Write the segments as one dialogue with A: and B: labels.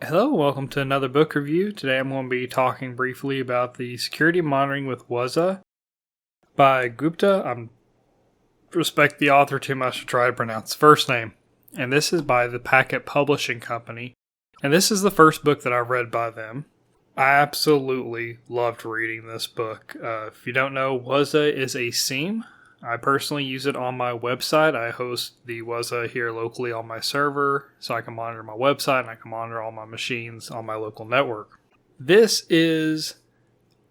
A: Hello, welcome to another book review. Today I'm going to be talking briefly about the Security Monitoring with Wazuh by Gupta. I respect the author too much to try to pronounce the first name. And this is by the Packet Publishing Company. And this is the first book that I've read by them. I absolutely loved reading this book. If you don't know, Wazuh is a SIEM. I personally use it on my website. I host the Wazuh here locally on my server, so I can monitor my website and I can monitor all my machines on my local network. This is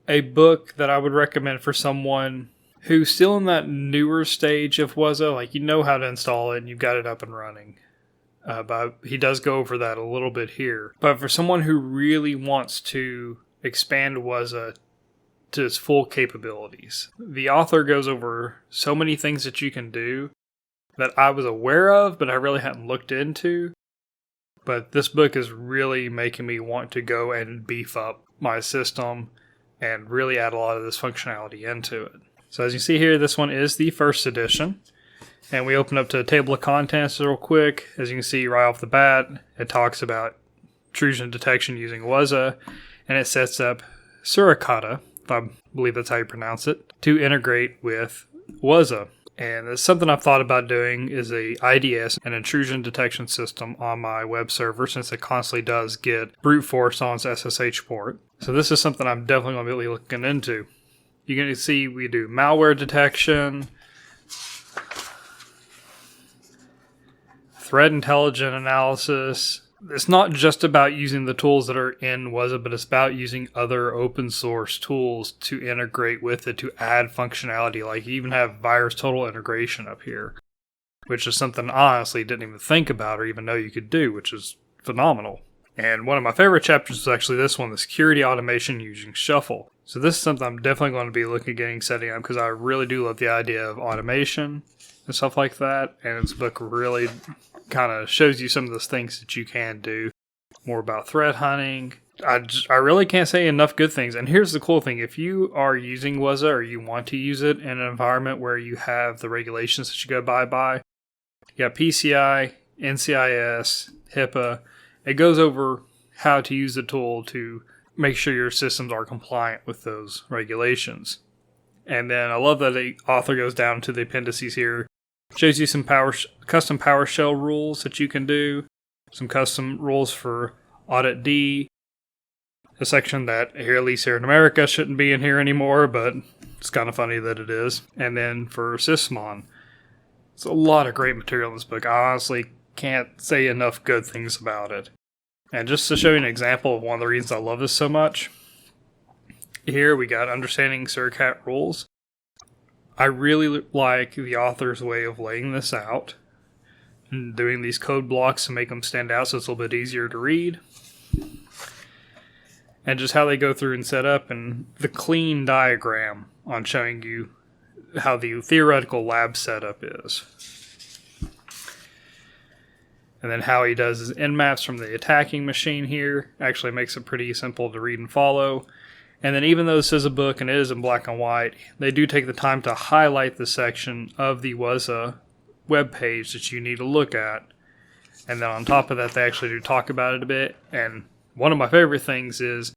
A: a book that I would recommend for someone who's still in that newer stage of Wazuh, like you know how to install it and you've got it up and running. But he does go over that a little bit here. But for someone who really wants to expand Wazuh to its full capabilities, the author goes over so many things that you can do that I was aware of, but I really hadn't looked into. But this book is really making me want to go and beef up my system and really add a lot of this functionality into it. So as you see here, this one is the first edition. And we open up to a table of contents real quick. As you can see right off the bat, it talks about intrusion detection using Wazuh, and it sets up Suricata, if I believe that's how you pronounce it, to integrate with Wazuh. And it's something I've thought about doing is a IDS, an intrusion detection system on my web server, since it constantly does get brute force on its SSH port. So this is something I'm definitely going to be looking into. You can see we do malware detection, threat intelligence analysis. It's not just about using the tools that are in Wazuh, but it's about using other open source tools to integrate with it to add functionality. Like you even have virus total integration up here, which is something I honestly didn't even think about or even know you could do, which is phenomenal. And one of my favorite chapters is actually this one, the security automation using Shuffle. So this is something I'm definitely going to be looking at getting setting up because I really do love the idea of automation and stuff like that. And this book really kind of shows you some of those things that you can do. More about threat hunting. I really can't say enough good things. And here's the cool thing. If you are using Wazuh or you want to use it in an environment where you have the regulations that you go by, you got PCI, NCIS, HIPAA. It goes over how to use the tool to make sure your systems are compliant with those regulations. And then I love that the author goes down to the appendices here. Shows you some custom PowerShell rules that you can do. Some custom rules for Audit D. A section that here, at least here in America, shouldn't be in here anymore, but it's kind of funny that it is. And then for Sysmon. It's a lot of great material in this book. I honestly can't say enough good things about it. And just to show you an example of one of the reasons I love this so much, here we got Understanding Suricata Rules. I really like the author's way of laying this out and doing these code blocks to make them stand out so it's a little bit easier to read. And just how they go through and set up, and the clean diagram on showing you how the theoretical lab setup is. And then how he does his nmaps from the attacking machine here actually makes it pretty simple to read and follow. And then even though this is a book and it is in black and white, they do take the time to highlight the section of the Wazuh webpage that you need to look at. And then on top of that, they actually do talk about it a bit. And one of my favorite things is,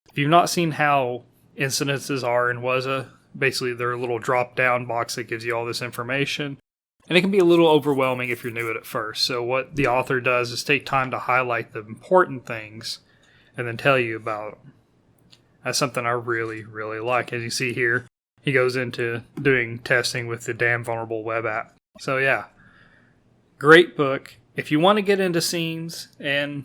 A: if you've not seen how incidences are in Wazuh, basically they're a little drop-down box that gives you all this information. And it can be a little overwhelming if you're new at first. So what the author does is take time to highlight the important things and then tell you about them. That's something I really, really like. As you see here, he goes into doing testing with the damn vulnerable web app. So yeah, great book. If you want to get into SIEMs and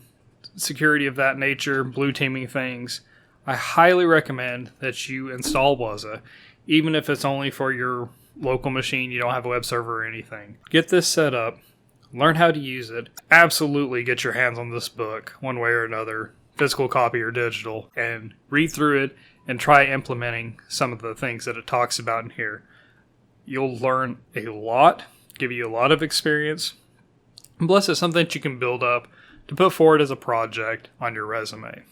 A: security of that nature, blue teaming things, I highly recommend that you install Wazuh, even if it's only for your local machine, you don't have a web server or anything. Get this set up, learn how to use it, absolutely get your hands on this book one way or another, physical copy or digital, and read through it and try implementing some of the things that it talks about in here. You'll learn a lot, give you a lot of experience, and plus it's something that you can build up to put forward as a project on your resume.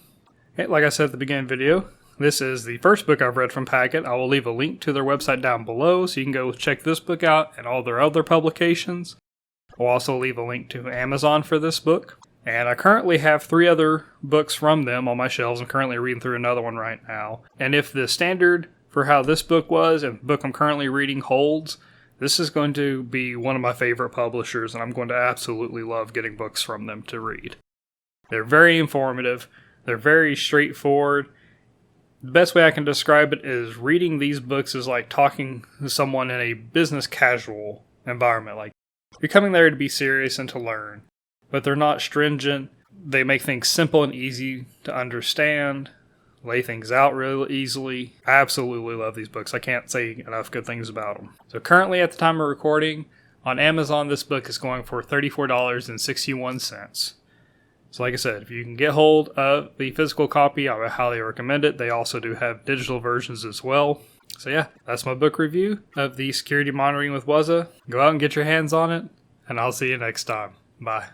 A: Okay, like I said at the beginning of the video, this is the first book I've read from Packet. I will leave a link to their website down below so you can go check this book out and all their other publications. I'll also leave a link to Amazon for this book. And I currently have 3 other books from them on my shelves. I'm currently reading through another one right now. And if the standard for how this book was and the book I'm currently reading holds, this is going to be one of my favorite publishers, and I'm going to absolutely love getting books from them to read. They're very informative. They're very straightforward. The best way I can describe it is reading these books is like talking to someone in a business casual environment. Like, you're coming there to be serious and to learn, but they're not stringent. They make things simple and easy to understand, lay things out really easily. I absolutely love these books. I can't say enough good things about them. So currently at the time of recording, on Amazon, this book is going for $34.61. So like I said, if you can get hold of the physical copy, I would highly recommend it. They also do have digital versions as well. So yeah, that's my book review of the Security Monitoring with Wazuh. Go out and get your hands on it, and I'll see you next time. Bye.